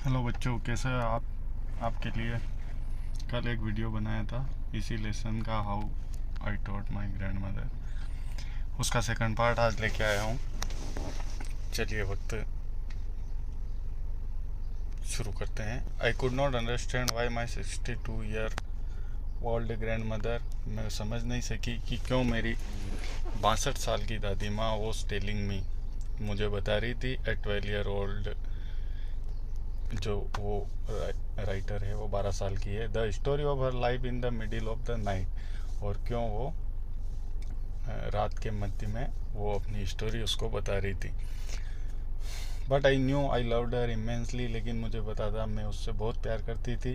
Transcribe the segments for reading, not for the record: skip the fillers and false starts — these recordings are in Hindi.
हेलो बच्चों, कैसे हैं आप? आपके लिए कल एक वीडियो बनाया था इसी लेसन का, how I taught my grand mother. उसका सेकंड पार्ट आज लेके आया हूँ। चलिए वक्त शुरू करते हैं। I could not understand why my 62 year old grand mother, मैं समझ नहीं सकी कि क्यों मेरी 62 साल की दादी माँ वॉज टेलिंग मी, मुझे बता रही थी, ए 12 ईयर ओल्ड, जो वो राइटर है वो 12 साल की है, the story of her life in the middle of the night, और क्यों वो रात के मध्य में वो अपनी स्टोरी उसको बता रही थी। But I new I loved her immensely, लेकिन मुझे पता था मैं उससे बहुत प्यार करती थी।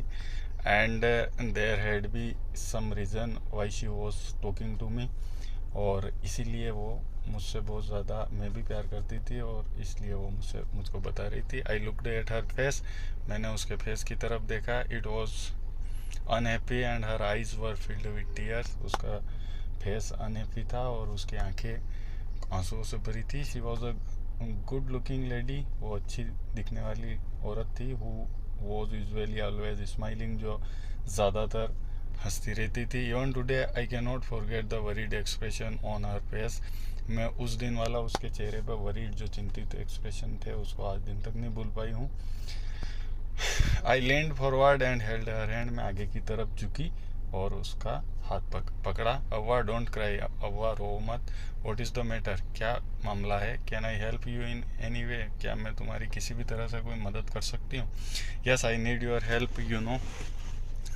And there had be some reason why she was talking to me, और इसीलिए वो मुझसे बहुत ज़्यादा, मैं भी प्यार करती थी और इसलिए वो मुझको बता रही थी। I looked at her face, मैंने उसके फेस की तरफ देखा। It was unhappy and her eyes were filled with tears, उसका फेस अनहैप्पी था और उसकी आंखें आंसुओं से भरी थी। She was a good looking lady, वो अच्छी दिखने वाली औरत थी। Who was usually always smiling, जो ज़्यादातर हंसती रहती थी। Even today I can not forget the worried expression on her face, मैं उस दिन वाला उसके चेहरे पर वरीड, जो चिंतित एक्सप्रेशन थे, उसको आज दिन तक नहीं भूल पाई हूँ। I leaned forward and held her hand, मैं आगे की तरफ झुकी और उसका हाथ पकड़ा। अव्वा डोंट क्राई, अव्वा रो मत। व्हाट इज़ द मैटर, क्या मामला है? Can I help you in any way, क्या मैं तुम्हारी किसी भी तरह से कोई मदद कर सकती हूँ? Yes I need your help, you know,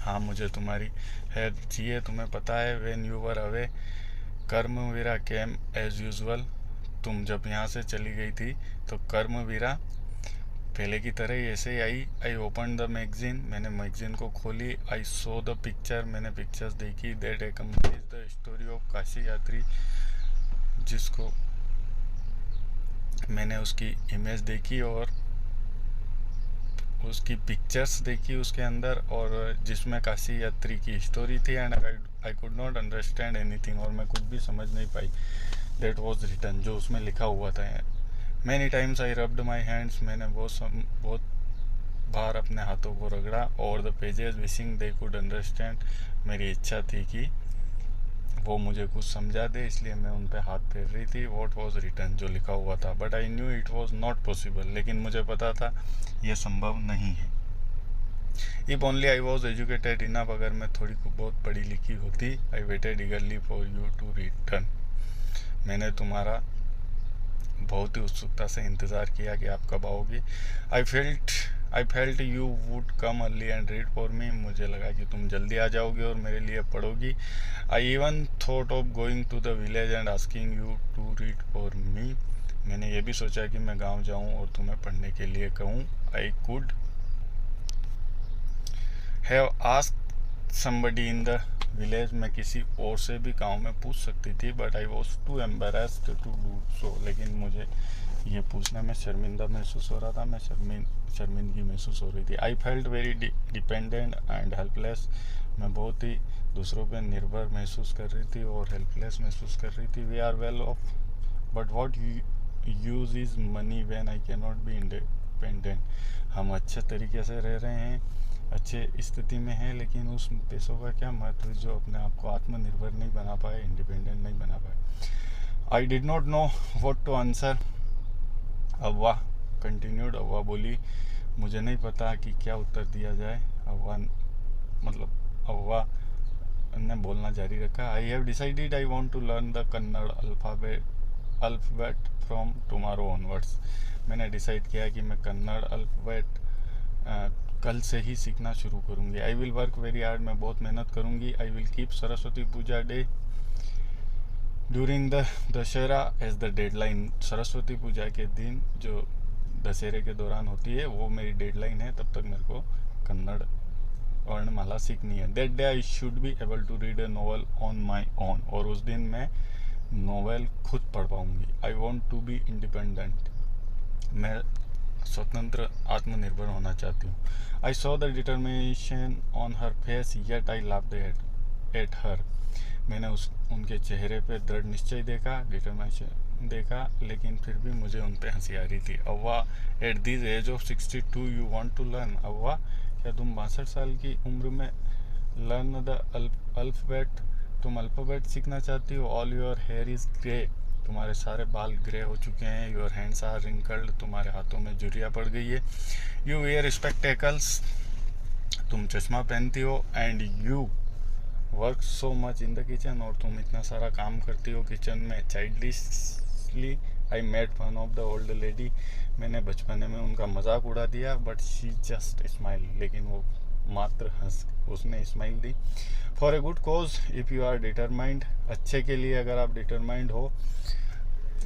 हाँ मुझे तुम्हारी हेल्प चाहिए, तुम्हें पता है। When you were away Karmaveera came as usual, तुम जब यहाँ से चली गई थी तो कर्मवीरा पहले की तरह ही ऐसे ही आई। आई ओपन द मैगजीन, मैंने मैगजीन को खोली। आई सो द पिक्चर, मैंने पिक्चर्स देखी। That accompanies the story of Kashi Yatri, जिसको मैंने उसकी इमेज देखी और उसकी पिक्चर्स देखी उसके अंदर, और जिसमें काशी यात्री की स्टोरी थी। And I could not understand anything, और मैं कुछ भी समझ नहीं पाई। दैट वॉज रिटन, जो उसमें लिखा हुआ था। Many times I rubbed my hands, मैंने बहुत बार अपने हाथों को रगड़ा। और the pages wishing they could understand, मेरी इच्छा थी कि वो मुझे कुछ समझा दे, इसलिए मैं उन पे हाथ फेर रही थी। वॉट वॉज रिटन, जो लिखा हुआ था। But I knew it was not possible, लेकिन मुझे पता था यह संभव नहीं है। If only I was educated enough, अगर मैं थोड़ी बहुत पढ़ी लिखी होती। I waited eagerly for you to return, मैंने तुम्हारा बहुत ही उत्सुकता से इंतज़ार किया कि आप कब आओगी। I felt you would come early and read for मी, मुझे लगा कि तुम जल्दी आ जाओगी और मेरे लिए पढ़ोगी। I even thought of going to the village and asking you to read for me, मैंने ये भी सोचा कि मैं गांव जाऊं और तुम्हें पढ़ने के लिए कहूं। I could have asked somebody in the village, मैं किसी और से भी गांव में पूछ सकती थी। But I was too embarrassed to do so, लेकिन मुझे ये पूछने में शर्मिंदा महसूस हो रहा था, मैं शर्मिंदगी महसूस हो रही थी। I felt very dependent and helpless, मैं बहुत ही दूसरों पर निर्भर महसूस कर रही थी और हेल्पलेस महसूस कर रही थी। We are well off but what use is money when I can not be independent, हम अच्छे तरीके से रह रहे हैं, अच्छे स्थिति में है, लेकिन उस पैसों का क्या महत्व जो अपने आप को आत्मनिर्भर नहीं बना पाए, इंडिपेंडेंट नहीं बना पाए। I did not know what to answer, Avva continued, Avva बोली, मुझे नहीं पता कि क्या उत्तर दिया जाए। अव्वा ने बोलना जारी रखा। I have decided I want to learn the Kannada alphabet from tomorrow onwards, मैंने डिसाइड किया कि मैं कन्नड़ अल्फ़ाबेट कल से ही सीखना शुरू करूँगी। I will work very hard, मैं बहुत मेहनत करूँगी। I will keep Saraswati Puja day during the Dussehra as the deadline, Saraswati Puja के दिन जो दशहरे के दौरान होती है वो मेरी डेडलाइन है, तब तक मेरे को कन्नड़ वर्णमाला सीखनी है। That day I should be able to read a novel on my own, और उस दिन मैं नॉवेल खुद पढ़ पाऊँगी। I want to be independent, मैं स्वतंत्र आत्मनिर्भर होना चाहती हूँ। I saw the determination on her face yet I laughed at her, मैंने उनके चेहरे पे दृढ़ निश्चय देखा, डिटर्मिनेशन देखा, लेकिन फिर भी मुझे उन पे हंसी आ रही थी। Avva, at this age of 62 you want to learn? Avva, क्या तुम 62 साल की उम्र में लर्न द अल्फ़ाबेट, तुम अल्फ़ाबेट सीखना चाहती हो? All your hair is grey, तुम्हारे सारे बाल ग्रे हो चुके हैं। योर हैंड्स आर रिंकल्ड, तुम्हारे हाथों में झुर्रियाँ पड़ गई है। यू वेयर स्पेक्टेकल्स, तुम चश्मा पहनती हो। And you work so much in the kitchen, और तुम इतना सारा काम करती हो किचन में। Childishly I made fun of the old lady, मैंने बचपने में उनका मजाक उड़ा दिया। बट शी जस्ट स्माइल, लेकिन वो मात्र हंस, उसने स्माइल दी। For a good cause if you are determined, अच्छे के लिए अगर आप डिटरमाइंड हो,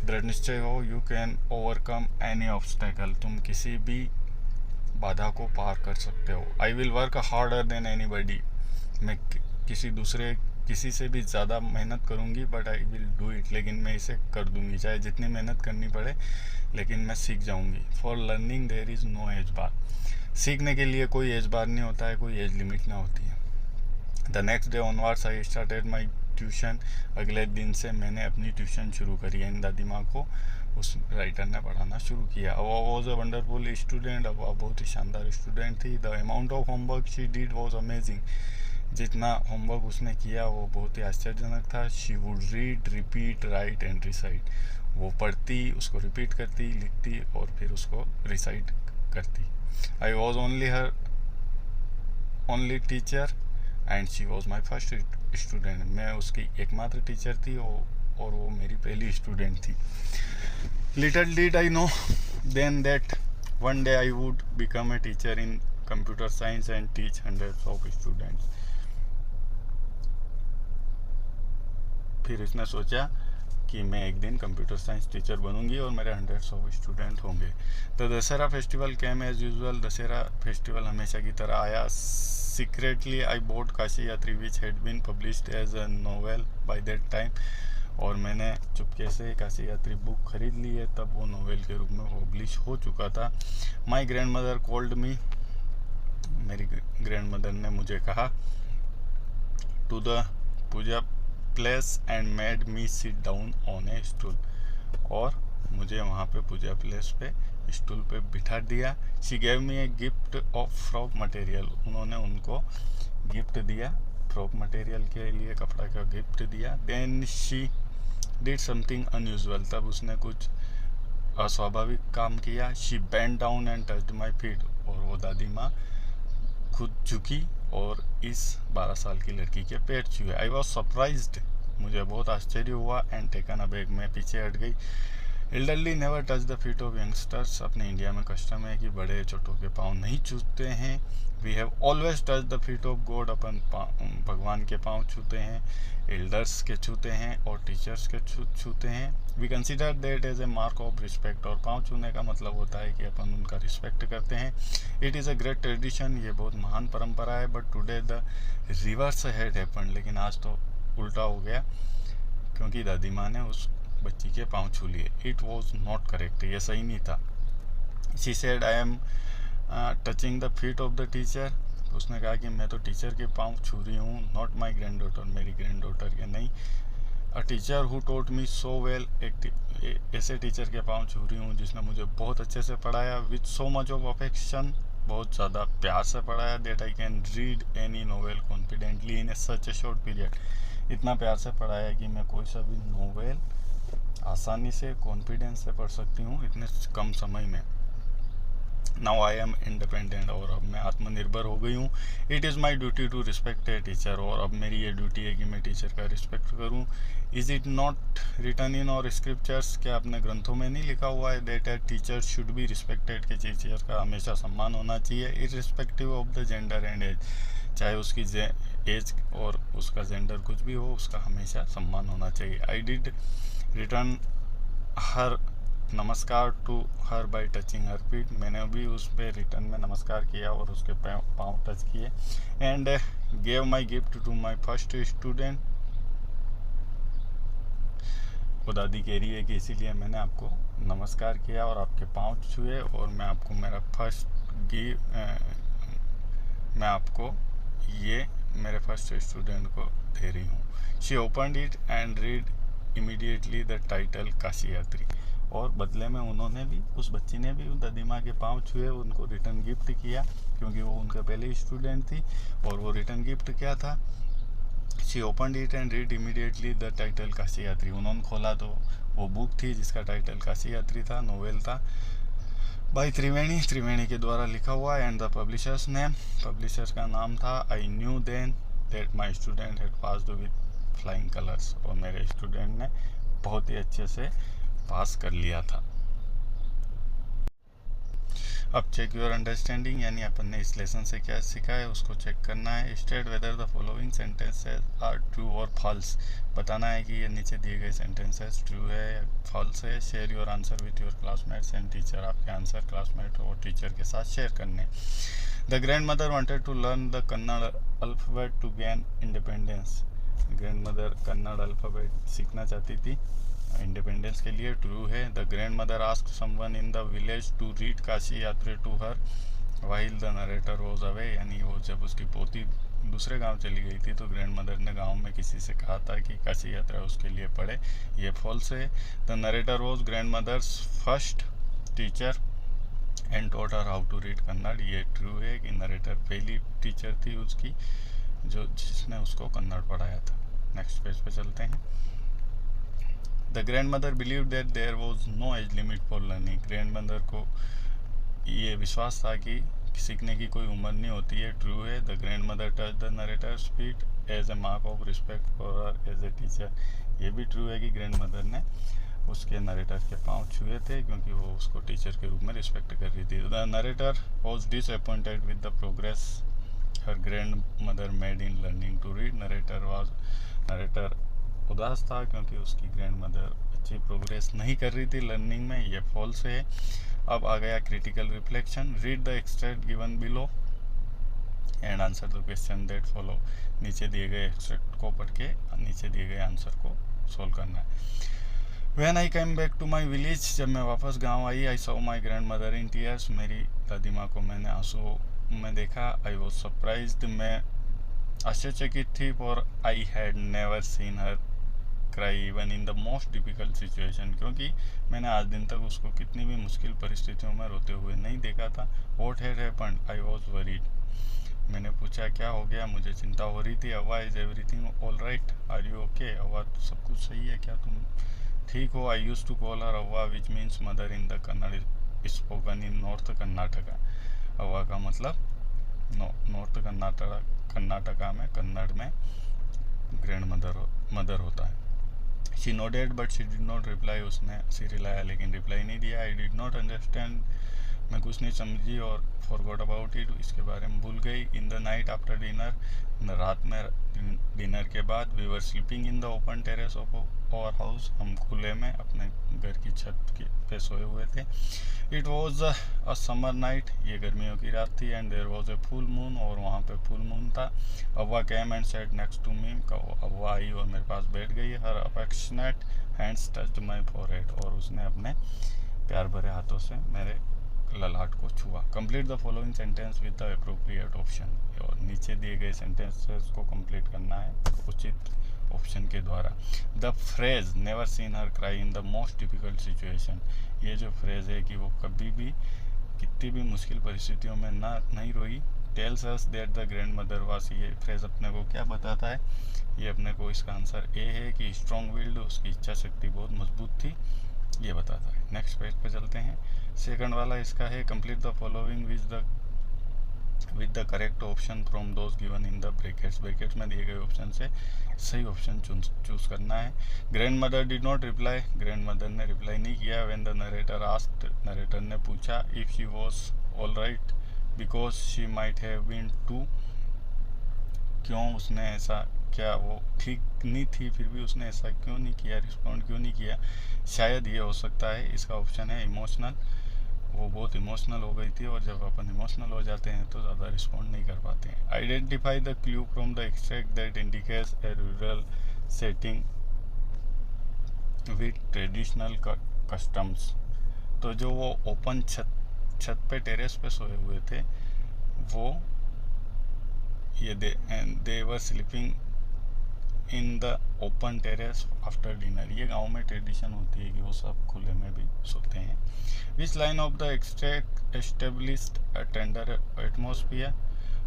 दृढ़ निश्चय हो, you can overcome any obstacle, तुम किसी भी बाधा को पार कर सकते हो। I will work harder than anybody, मैं किसी से भी ज़्यादा मेहनत करूँगी, but I will do it, लेकिन मैं इसे कर दूँगी, चाहे जितनी मेहनत करनी पड़े, लेकिन मैं सीख जाऊँगी। For learning there is no age bar, सीखने के लिए कोई एज बार नहीं होता है, कोई एज लिमिट ना होती है। The next day onwards I started my tuition, अगले दिन से मैंने अपनी ट्यूशन शुरू करी। इन दादीमा को उस राइटर ने पढ़ाना शुरू किया। वो वॉज अ वंडरफुल स्टूडेंट, अब बहुत ही शानदार स्टूडेंट थी। The amount of homework she did was amazing, जितना होमवर्क उसने किया वो बहुत ही आश्चर्यजनक था। She would read, repeat, right and recite, वो पढ़ती, उसको रिपीट करती, लिखती और फिर उसको रिसाइट करती। I was only her only teacher and she was my first student, मैं उसकी एकमात्र टीचर थी और वो मेरी पहली स्टूडेंट थी। Little did I know then that one day I would become a teacher in computer science and teach hundreds of students. फिर इसने सोचा कि मैं एक दिन कंप्यूटर साइंस टीचर बनूंगी और मेरे हंड्रेड्स ऑफ स्टूडेंट होंगे। तो Dussehra festival came as usual, Dussehra festival हमेशा की तरह आया। Secretly I bought Kashi Yatri which had been published as a novel by that time, और मैंने चुपके से काशी यात्री बुक खरीद ली है, तब वो नोवेल के रूप में पब्लिश हो चुका था। My grandmother called me, मेरी ग्रैंड मदर ने मुझे कहा, to the puja place and made me sit down on a stool, और मुझे वहाँ पे पूजा प्लेस पे स्टूल पे बिठा दिया। She gave me a gift of frock material, उन्होंने उनको गिफ्ट दिया, फ्रॉक मटेरियल के लिए कपड़ा का गिफ्ट दिया। Then she did something unusual, तब उसने कुछ अस्वाभाविक काम किया। She bent down and touched my feet, और वो दादी माँ खुद झुकी और इस 12 साल की लड़की के पैर छुए। आई वॉज सरप्राइज्ड, मुझे बहुत आश्चर्य हुआ। एंड टेकन अ बैक, मैं पीछे हट गई। Elderly never touch the feet of youngsters, अपने इंडिया में कस्टम है कि बड़े छोटों के पाँव नहीं छूते हैं। We have always touch the feet of god, अपन भगवान के पाँव छूते हैं, एल्डर्स के छूते हैं और टीचर्स के छूते हैं। We consider that as a mark of respect, और पाँव छूने का मतलब होता है कि अपन उनका रिस्पेक्ट करते हैं। It is a great tradition, ये बहुत महान परंपरा है। But today the reverse had happened, लेकिन आज तो उल्टा हो गया, क्योंकि दादी माँ ने उस बच्ची के पाँव छू लिए। इट वॉज नॉट करेक्ट, ये सही नहीं था। She said I am touching the feet of the teacher, उसने कहा कि मैं तो टीचर के पाँव छू रही हूँ, नॉट माई ग्रैंड डॉटर, मेरी ग्रैंड डॉटर के नहीं। A teacher who taught me so well, एक ऐसे टीचर के पाँव छू रही हूँ जिसने मुझे बहुत अच्छे से पढ़ाया। With so much of affection, बहुत ज़्यादा प्यार से पढ़ाया। That I can read any novel confidently in A such A short period, इतना प्यार से पढ़ाया कि मैं कोई सा भी नोवेल आसानी से कॉन्फिडेंस से पढ़ सकती हूँ इतने कम समय में। नाउ आई एम इंडिपेंडेंट, और अब मैं आत्मनिर्भर हो गई हूँ। It is my duty to respect a teacher, और अब मेरी ये ड्यूटी है कि मैं टीचर का रिस्पेक्ट करूँ। Is it not written in our scriptures, क्या अपने ग्रंथों में नहीं लिखा हुआ है that a teacher should be respected, के टीचर का हमेशा सम्मान होना चाहिए, irrespective of the gender and age, चाहे उसकी एज और उसका जेंडर कुछ भी हो, उसका हमेशा सम्मान होना चाहिए। I did return her namaskar to her by touching her feet, मैंने भी उस पर रिटर्न में नमस्कार किया और उसके पाँव टच किए। And gave my gift to my first student, वो दादी कह रही है कि इसीलिए मैंने आपको नमस्कार किया और आपके पाँव छुए, और मैं आपको मेरा मैं आपको ये मेरे फर्स्ट स्टूडेंट को दे रही हूँ। She opened it and read immediately the title Kashi यात्री। और बदले में उन्होंने भी, उस बच्ची ने भी दादीमा के पाँव छुए, उनको रिटर्न गिफ्ट किया, क्योंकि वो उनका पहले स्टूडेंट थी। और वो रिटर्न गिफ्ट क्या था? She opened it and read immediately the title Kashi यात्री। उन्होंने खोला तो वो बुक थी जिसका टाइटल काशी यात्री था, नोवेल था, बाई त्रिवेणी के द्वारा लिखा हुआ। And the publisher's name, publishers का नाम था I knew then that my student had passed with flying colours. और मेरे स्टूडेंट ने बहुत ही अच्छे से पास कर लिया था। अब चेक योर अंडरस्टैंडिंग, यानी अपन ने इस लेसन से क्या सीखा है उसको चेक करना है। State whether the following sentences are true or false, बताना है कि ये नीचे दिए गए सेंटेंसेस ट्रू है या फॉल्स है। Share your answer with your classmates and teacher, आपके आंसर क्लासमेट और टीचर के साथ शेयर करने। The grandmother wanted to learn the Kannada alphabet to gain independence. Grandmother Kannada alphabet सीखना चाहती थी इंडिपेंडेंस के लिए, ट्रू है। The grandmother asked someone in the village to read Kashi Yatri to her while the narrator was away, यानी वो जब उसकी पोती दूसरे गांव चली गई थी तो ग्रैंड मदर ने गांव में किसी से कहा था कि काशी यात्रा उसके लिए पढ़े, ये फॉल्स है। The narrator was grandmother's first teacher and taught her how to read Kannada, ये ट्रू है कि नरेटर पहली टीचर थी उसकी जिसने उसको कन्नड़ पढ़ाया था। नेक्स्ट पेज पे चलते हैं। The grandmother believe that there was no age limit for learning. Grandmother को ये विश्वास था कि सीखने की कोई उम्र नहीं होती है, ट्रू है। The grandmother touch the narrator's feet as a mark of respect for her as a teacher, ये भी ट्रू है कि ग्रैंड मदर ने उसके नरेटर के पाँव छुए थे क्योंकि वो उसको टीचर के रूप में रिस्पेक्ट कर रही थी। The narrator was disappointed with the progress her grandmother made in learning to read. Narrator उदास था क्योंकि उसकी ग्रैंड मदर अच्छी प्रोग्रेस नहीं कर रही थी लर्निंग में, ये फॉल्स है। अब आ गया critical reflection. Read the extract given below and answer the question that follow. नीचे दिए गए एक्सट्रैक्ट को पढ़ के नीचे दिए गए आंसर को सोल्व करना है। When I came back to my village, जब मैं वापस गाँव आई, I saw my grandmother in tears, मेरी दादी माँ को मैंने आंसू में देखा। आई वॉज सरप्राइज्ड, मैं आश्चर्यचकित थी, for I had never seen her cry even in the most difficult situation, क्योंकि मैंने आज दिन तक उसको कितनी भी मुश्किल परिस्थितियों में रोते हुए नहीं देखा था। What had happened, I was worried, मैंने पूछा क्या हो गया, मुझे चिंता हो रही थी। Avva is everything all right, are you okay, Avva सब कुछ सही है क्या, तुम ठीक हो। I use to call her Avva which means mother in the Kannada spoken in north Karnataka. Avva का मतलब नॉर्थ कर्नाटका में कन्नड़ में ग्रैंड मदर होता है। She nodded but she did not reply, उसने सिरिलाया लेकिन रिप्लाई नहीं दिया। आई डिड नॉट अंडरस्टैंड, मैं कुछ नहीं समझी, और फॉरगॉट अबाउट इट, इसके बारे में भूल गई। In the night after dinner, रात में डिनर के बाद, we were sleeping in the open terrace of our house, हम खुले में अपने घर की छत पे सोए हुए थे। It was a summer night, ये गर्मियों की रात थी। And there was a full moon, और वहाँ पे फुल मून था। Avva came and sat next to me, Avva आई और मेरे पास बैठ गई। Her affectionate hands touched my forehead, और उसने अपने प्यार भरे हाथों से मेरे ललाट को छुआ। Complete the following sentence with the appropriate option, और नीचे दिए गए सेंटेंसेस को कंप्लीट करना है उचित ऑप्शन के द्वारा। The phrase never seen her cry in the most difficult situation, ये जो फ्रेज है कि वो कभी भी कितनी भी मुश्किल परिस्थितियों में नहीं रोई। Tells us that the grand mother was, ये फ्रेज अपने को क्या बताता है, ये अपने को इसका आंसर ए है कि स्ट्रॉन्ग विल्ड, उसकी इच्छा शक्ति बहुत मजबूत थी, ये बताता है। नेक्स्ट पेज पे चलते हैं। सेकंड वाला इसका है complete the following with the correct option from those given in the brackets. Brackets में दिए गए ऑप्शन से सही ऑप्शन चूज करना है। Grandmother did not reply, grandmother ने रिप्लाई नहीं किया। When the narrator asked, narrator ने पूछा if she was all right because she might have been to, क्यों उसने ऐसा, क्या वो ठीक नहीं थी फिर भी उसने ऐसा क्यों नहीं किया, रिस्पॉन्ड क्यों नहीं किया। शायद ये हो सकता है, इसका ऑप्शन है इमोशनल, वो बहुत इमोशनल हो गई थी, और जब अपन इमोशनल हो जाते हैं तो ज़्यादा रिस्पॉन्ड नहीं कर पाते हैं। Identify the clue from the extract that indicates a rural setting with traditional customs, तो जो वो ओपन छत पे टेरेस पे सोए हुए थे, वो ये they were sleeping in the open terrace after dinner. ये गांव में ट्रेडिशन होती है कि वो सब खुले में भी सोते हैं। Which line of the extract established a tender atmosphere.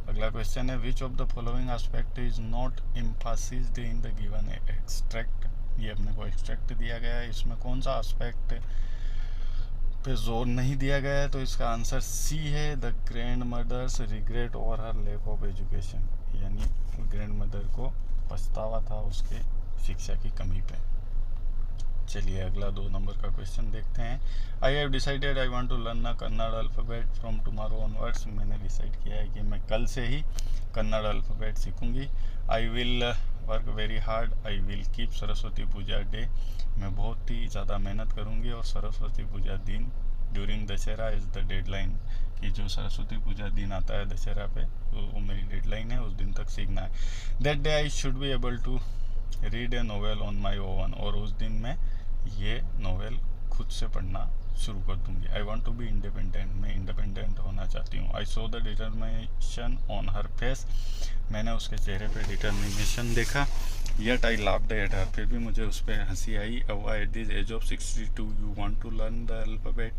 अगला क्वेश्चन है which of the following aspect is not emphasised in the given extract. ये अपने को एक्सट्रैक्ट दिया गया है, इसमें कौन सा एस्पेक्ट पे जोर नहीं दिया गया है, तो इसका आंसर सी है, the grandmother's regret over her lack of education. यानी ग्रैंड मदर को पछतावा था उसके शिक्षा की कमी पे। चलिए अगला 2 नंबर का क्वेश्चन देखते हैं। I have decided I want to learn a Kannada alphabet from tomorrow onwards. मैंने डिसाइड किया है कि मैं कल से ही कन्नड़ अल्फ़ाबेट सीखूंगी। I will work very hard, I will keep Saraswati Puja day. मैं बहुत ही ज़्यादा मेहनत करूंगी और सरस्वती पूजा दिन during Dussehra is the deadline, कि जो सरस्वती पूजा दिन आता है दशहरा पे वो मेरी डेडलाइन है, उस दिन तक सीखना है। That day I should be able to read a novel on my own. और उस दिन मैं ये नोवेल खुद से पढ़ना शुरू कर दूंगी। I want to be independent, मैं इंडिपेंडेंट होना चाहती हूँ। I saw the determination on her face. मैंने उसके चेहरे पे डिटर्मिनेशन देखा। Yet I laughed at her, फिर भी मुझे उस पर हंसी आई। अब at this age of 62 you want to learn the alphabet.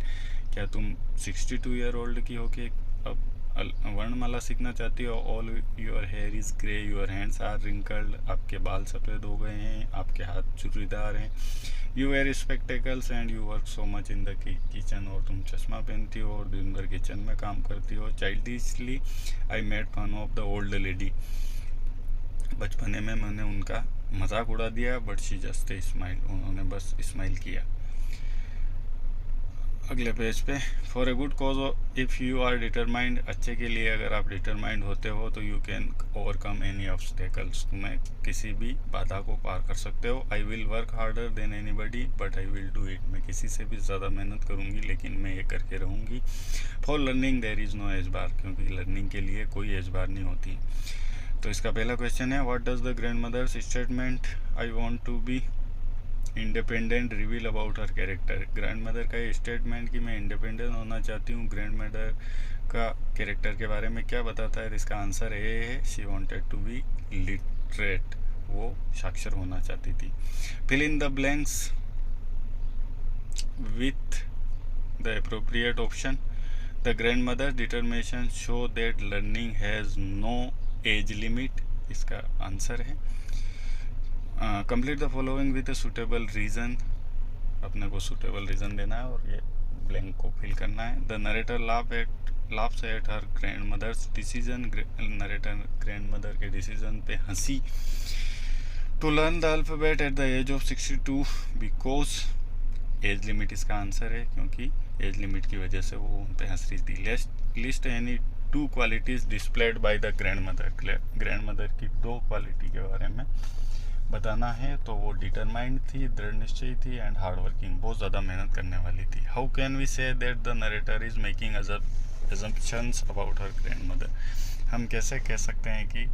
क्या तुम 62 ईयर ओल्ड की हो कि अब वर्णमाला सीखना चाहती हो। All your hair is grey, your hands are wrinkled, आपके बाल सफ़ेद हो गए हैं, आपके हाथ चुर्रीदार हैं। You wear spectacles and you work so much in the kitchen, और तुम चश्मा पहनती हो और दिन भर किचन में काम करती हो। Childishly I made fun of the old lady. बचपने में मैंने उनका मजाक उड़ा दिया, बट शी जस्ट स्माइल, उन्होंने बस स्माइल किया। अगले पेज पे, for a good cause if you are determined, अच्छे के लिए अगर आप डिटरमाइंड होते हो तो you can overcome any obstacles, तुम्हें किसी भी बाधा को पार कर सकते हो। I will work harder than anybody but I will do it, मैं किसी से भी ज़्यादा मेहनत करूँगी लेकिन मैं ये करके रहूँगी। For learning there is no age bar, क्योंकि लर्निंग के लिए कोई एज बार नहीं होती। तो इसका पहला क्वेश्चन है what does the grandmother's statement I want to be independent reveal about her character. Grandmother का ये स्टेटमेंट कि मैं इंडिपेंडेंट होना चाहती हूँ, ग्रैंड मदर का कैरेक्टर के बारे में क्या बताता है। इसका आंसर ए है, she wanted to be literate, वो साक्षर होना चाहती थी। Fill in the blanks with the appropriate option. The grandmother determination show that learning has no age limit, इसका आंसर है। Complete the following with a suitable reason, अपने को सुटेबल रीज़न देना है और ये ब्लैंक को फिल करना है। The narrator laughs at her grandmother's decision, narrator grandmother के डिसीजन पे हंसी। To learn the alphabet at the age of 62 because, age limit इसका आंसर है, क्योंकि एज लिमिट की वजह से वो उन पे हंस रही थी। List any 2 qualities displayed by the grand mother. Grand mother की 2 क्वालिटी के बारे में बताना है, तो वो डिटरमाइंड थी, दृढ़ निश्चयी थी, एंड हार्ड वर्किंग, बहुत ज़्यादा मेहनत करने वाली थी। How can we say that the narrator is making assumptions about her grandmother. हम कैसे कह सकते हैं कि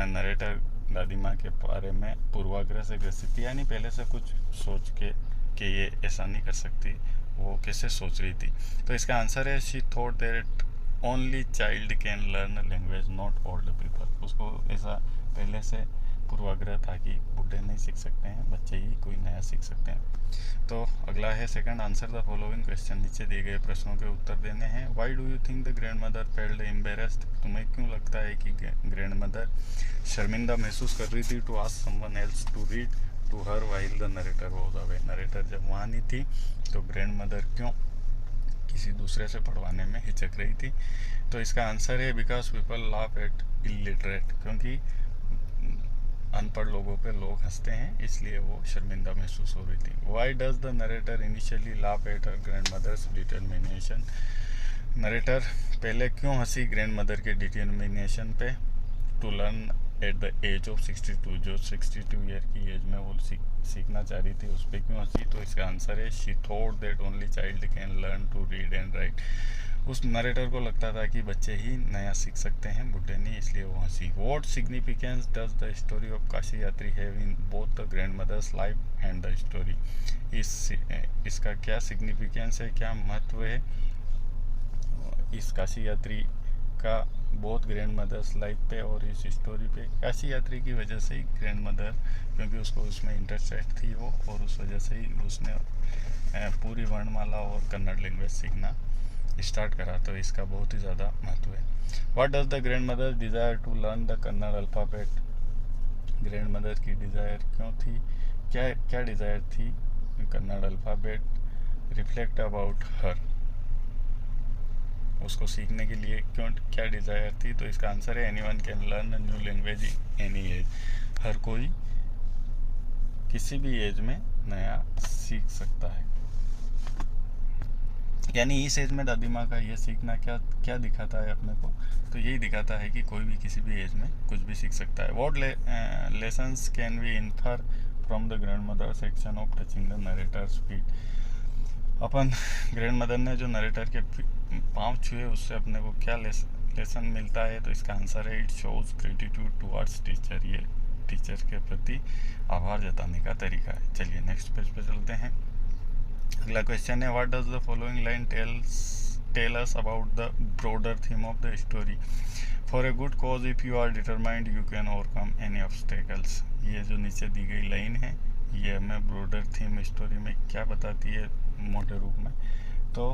नरेटर दादी माँ के बारे में पूर्वाग्रह से ग्रसित थी, यानी पहले से कुछ सोच के कि ये ऐसा नहीं कर सकती, वो कैसे सोच रही थी। तो इसका आंसर है she thought that only child can learn language not old people. उसको ऐसा पहले से पूर्वाग्रह था कि बूढ़े नहीं सीख सकते हैं, बच्चे ही कोई नया सीख सकते हैं। तो अगला है second, answer the following question. नीचे दिए गए प्रश्नों के उत्तर देने हैं। Why do you think the grand mother failed embarrassed, तुम्हें क्यों लगता है कि ग्रैंड मदर शर्मिंदा महसूस कर रही थी to ask someone else to read to her while the narrator was away. Narrator जब वहाँ नहीं थी तो ग्रैंड मदर क्यों किसी दूसरे से पढ़वाने में हिचक रही थी। तो इसका आंसर है because people laugh at illiterate, क्योंकि अनपढ़ लोगों पे लोग हंसते हैं, इसलिए वो शर्मिंदा महसूस हो रही थी। Why does the narrator initially laugh at her grandmother's determination, narrator पहले क्यों हंसी ग्रैंड मदर के डिटर्मिनेशन पे। To learn at the age of 62, जो 62 ईयर की एज में वो सीखना चाह रही थी, उस पर क्यों हंसी। तो इसका आंसर है she thought that only child can learn to read and write. उस नरेटर को लगता था कि बच्चे ही नया सीख सकते हैं, बुढ़े नहीं, इसलिए वो हंसी। What significance does the story of Kashi Yatri have in both the grandmother's life and the story. इसका क्या सिग्निफिकेंस है, क्या महत्व है इस काशी यात्री का बोथ ग्रैंड मदर्स लाइफ पे और इस स्टोरी पे काशी यात्री की वजह से ही ग्रैंड मदर, क्योंकि उसको उसमें इंटरेस्ट थी वो, और उस वजह से ही उसने पूरी वर्णमाला और कन्नड़ लैंग्वेज सीखना स्टार्ट करा, तो इसका बहुत ही ज़्यादा महत्व है। What does the grandmother desire to learn the Kannada alphabet? Grandmother की डिज़ायर क्यों थी, क्या डिज़ायर थी Kannada alphabet reflect about her, उसको सीखने के लिए क्या डिज़ायर थी? तो इसका आंसर है anyone can learn a new language in any age. हर कोई किसी भी एज में नया सीख सकता है। यानी इस एज में दादी माँ का ये सीखना क्या दिखाता है अपने को? तो यही दिखाता है कि कोई भी किसी भी एज में कुछ भी सीख सकता है। What lessons can we infer from the grandmother section of touching the narrator's feet? अपन ग्रैंड मदर ने जो नरेटर के पाँव छुए उससे अपने को क्या लेसन मिलता है? तो इसका आंसर है it shows gratitude towards teacher. ये टीचर के प्रति आभार जताने का तरीका है। चलिए नेक्स्ट पेज पे चलते हैं। अगला क्वेश्चन है what does the following line tell us about the broader theme of the story? For a good cause if you are determined you can overcome any obstacles. ये जो नीचे दी गई लाइन है ये हमें ब्रॉडर थीम स्टोरी में क्या बताती है मोटे रूप में? तो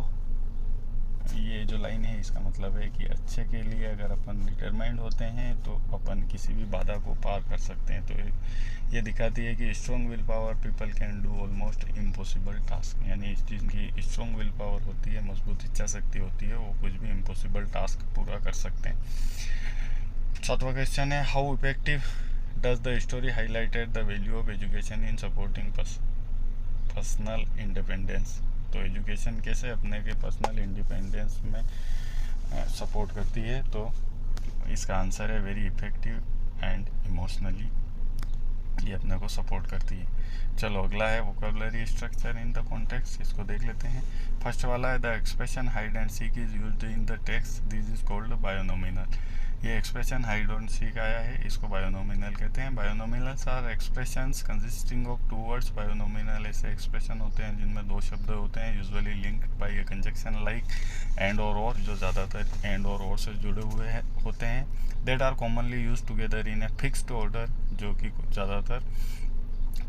ये जो लाइन है इसका मतलब है कि अच्छे के लिए अगर अपन डिटरमाइंड होते हैं तो अपन किसी भी बाधा को पार कर सकते हैं। तो ये दिखाती है कि strong will power people can do almost impossible task. यानी जिनकी स्ट्रॉन्ग विल पावर होती है, मजबूत इच्छा शक्ति होती है, वो कुछ भी इम्पॉसिबल टास्क पूरा कर सकते हैं। सातवां क्वेश्चन है how effective does the story highlighted the value of education in supporting personal independence? तो एजुकेशन कैसे अपने के पर्सनल इंडिपेंडेंस में सपोर्ट करती है? तो इसका आंसर है वेरी इफेक्टिव एंड इमोशनली ये अपने को सपोर्ट करती है। चलो अगला है vocabulary structure in the context, इसको देख लेते हैं। फर्स्ट वाला है the expression hide and seek is used in the text, this is called binomial. ये एक्सप्रेशन हाइड एंड सीक आया है, इसको बायोनोमिनल कहते हैं। Binomials are expressions consisting of two words. Binomial ऐसे एक्सप्रेशन होते हैं जिनमें दो शब्द होते हैं, usually linked by a conjunction like and और, जो ज़्यादातर एंड और से जुड़े हुए होते हैं। That are commonly use together in a fixed order, जो कि ज़्यादातर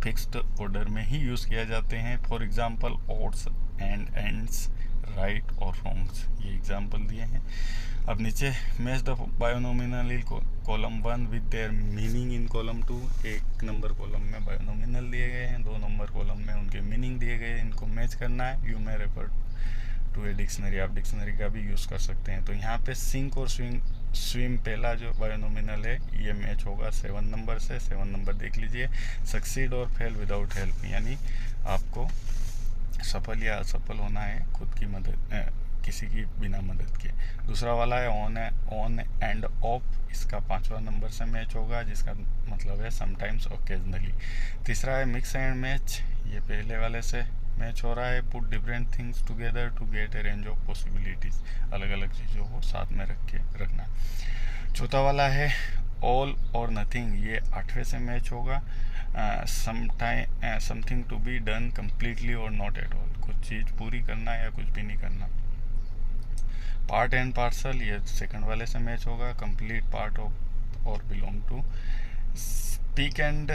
फिक्स्ड ऑर्डर में ही यूज़ किया जाते हैं। For example odds and ends, right और रॉन्ग्स, ये एग्जाम्पल दिए हैं। अब नीचे match the binomial in column 1 with their meaning in column 2। एक नंबर कॉलम में बायोनोमिनल दिए गए हैं, 2 नंबर कॉलम में उनके मीनिंग दिए गए हैं, इनको मैच करना है। You may refer to a dictionary, आप डिक्शनरी का भी यूज़ कर सकते हैं। तो यहाँ पे सिंक और स्विम पहला जो बायोनोमिनल है ये मैच होगा 7 नंबर से। 7 नंबर देख लीजिए। सक्सीड और फेल विदाउट हेल्प, यानी आपको सफल या असफल होना है खुद की मदद किसी की बिना मदद के। दूसरा वाला है ऑन एंड ऑफ, इसका 5वां नंबर से मैच होगा, जिसका मतलब है समटाइम्स ओकेजनली। तीसरा है मिक्स एंड मैच, ये पहले वाले से मैच हो रहा है। Put different things together to get a range of possibilities, अलग अलग चीज़ों को साथ में रखना। चौथा वाला है ऑल और नथिंग, ये 8वें से मैच होगा। Something to be done completely or not at all, कुछ चीज़ पूरी करना या कुछ भी नहीं करना। पार्ट एंड पार्सल, ये सेकंड वाले से मैच होगा। Complete part of or belong to. Speak and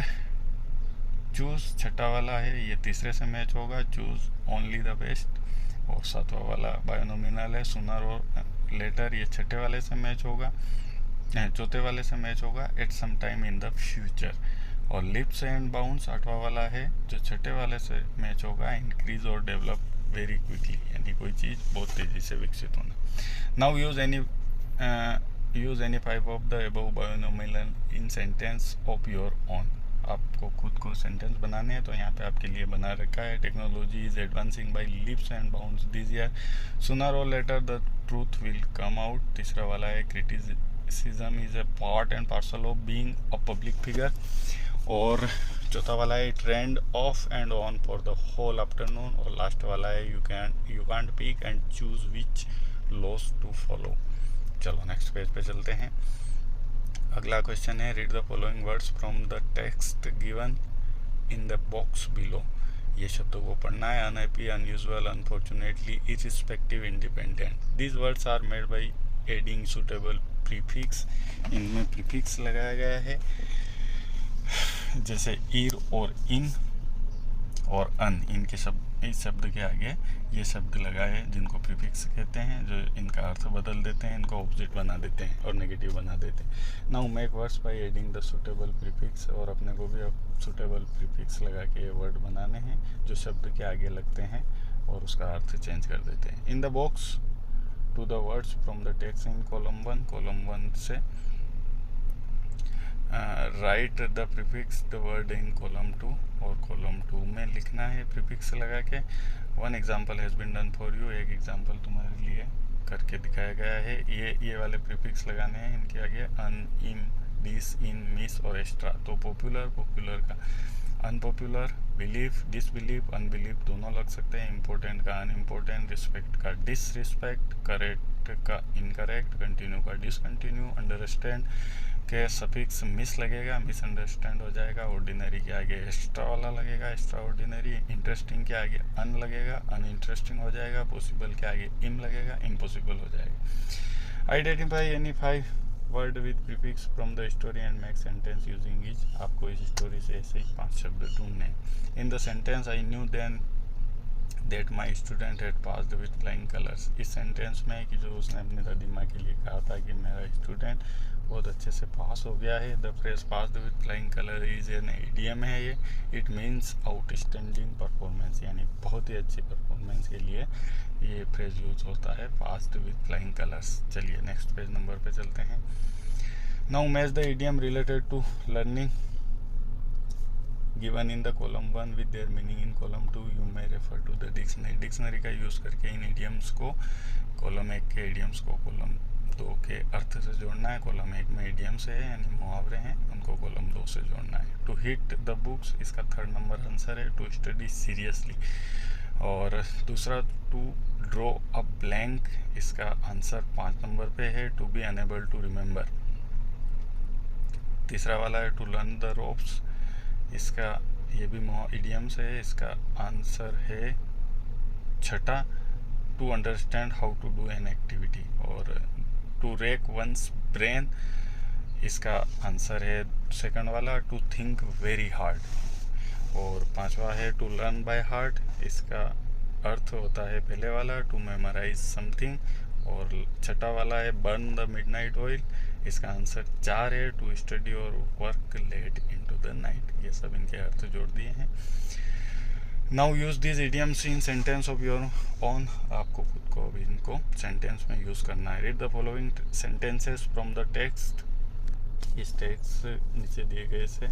choose छठा वाला है, ये तीसरे से मैच होगा। Choose only the best. और 7वां वाला बायोनोमिनल है सूनर और लेटर, ये छठे वाले से मैच होगा, चौथे वाले से मैच होगा। At some time in the future. और लिप्स एंड बाउंस 8वां वाला है, जो छठे वाले से मैच होगा। इंक्रीज और डेवलप वेरी क्विकली, यानी कोई चीज़ बहुत तेज़ी से विकसित होना। Now use any 5 of the above binomial in sentence of your own. आपको खुद को सेंटेंस बनाने हैं तो यहाँ पे आपके लिए बना रखा है। Technology is advancing by leaps and bounds this year, sooner or later the truth will come out. तीसरा वाला है criticism is a part and parcel of being a public figure. और चौथा वाला है rained off and on for the whole afternoon. और लास्ट वाला है you can't pick and choose which laws to follow. चलो नेक्स्ट पेज पे चलते हैं। अगला क्वेश्चन है read the following words from the text given in the box below. ये शब्दों को पढ़ना है। Unhappy, unusual, unfortunately, irrespective, independent. These words are made by adding suitable prefix, इनमें प्रीफिक्स लगाया गया है, जैसे ईर और इन और अन, इनके शब्द, इस शब्द के आगे ये शब्द लगाए जिनको प्रीफिक्स कहते हैं, जो इनका अर्थ बदल देते हैं, इनको ऑपोजिट बना देते हैं और नेगेटिव बना देते हैं। Now make words by adding the suitable prefix, और अपने को भी अब सुटेबल प्रीफिक्स लगा के वर्ड बनाने हैं जो शब्द के आगे लगते हैं और उसका अर्थ चेंज कर देते हैं। In the box to the words from the text in column 1 से write the prefix the word in column 2, और कॉलम 2 में लिखना है प्रीफिक्स लगा के। One example has been done for you, एक एग्जाम्पल तुम्हारे लिए करके दिखाया गया है। ये वाले प्रीफिक्स लगाने हैं इनके आगे, अन, इन, दिस, इन, मिस और एक्स्ट्रा। तो पॉपुलर का अनपॉपुलर, बिलीफ, डिसबिलीफ, अनबिलीफ दोनों लग सकते हैं। इम्पोर्टेंट का अनइम्पोर्टेंट, रिस्पेक्ट का डिसरिस्पेक्ट, करेक्ट का इनकरेक्ट, कंटिन्यू का डिसकंटिन्यू, अंडरस्टैंड के सफिक्स मिस लगेगा, मिसअंडरस्टैंड हो जाएगा। ऑर्डिनरी के आगे एक्स्ट्रा वाला लगेगा, एक्स्ट्रा ऑर्डिनरी। इंटरेस्टिंग के आगे अन लगेगा, अनइंटरेस्टिंग हो जाएगा। पॉसिबल के आगे इम लगेगा, इम्पॉसिबल हो जाएगा। Identify any 5 word with prefix from the story and make sentence using each. आपको इस स्टोरी से ऐसे ही 5 शब्द ढूंढने हैं। In the sentence I knew then that my student had passed with flying colours. इस सेंटेंस में कि जो उसने अपनी दादी माँ के लिए कहा था कि मेरा स्टूडेंट बहुत अच्छे से पास हो गया है। The phrase passed with flying colour is an idiom है ये। इट मीन्स आउटस्टैंडिंग परफॉर्मेंस, यानी बहुत ही अच्छी परफॉर्मेंस के लिए ये फ्रेज यूज होता है, पास्ड विथ फ्लाइंग कलर्स। चलिए नेक्स्ट पेज नंबर पे चलते हैं। Now match the idiom related to learning given in the column 1 with their meaning in column 2. You may refer to the dictionary. Dictionary का यूज़ करके इन इडियम्स को, कॉलम 1 के इडियम्स को कॉलम 2 के अर्थ से जोड़ना है। कॉलम 1 में इडियम्स है यानी मुहावरे हैं, उनको कॉलम 2 से जोड़ना है। टू हिट द बुक्स, इसका 3rd नंबर आंसर है। टू स्टडी सीरियसली, और दूसरा टू ड्रॉ अ ब्लैंक, इसका आंसर 5 नंबर पे है। To be unable to remember, तीसरा वाला है। टू लर्न द रोप्स, इसका ये भी इडियम्स है, इसका आंसर है 6ठा। To understand how to do an activity, और टू रेक वंस ब्रेन, इसका आंसर है 2nd वाला। टू थिंक वेरी हार्ड, और 5वां है टू लर्न बाय हार्ट, इसका अर्थ होता है पहले वाला टू मेमोराइज समथिंग, और 6ठा वाला है बर्न द मिडनाइट ऑयल, इसका आंसर 4 है। टू स्टडी और work late into the night. ये सब इनके अर्थ जोड़ दिए हैं। Now use this idioms in sentence of your own, आपको खुद को भी इनको सेंटेंस में यूज करना है। Read the following sentences from the text, इस टेक्स्ट नीचे दिए गए से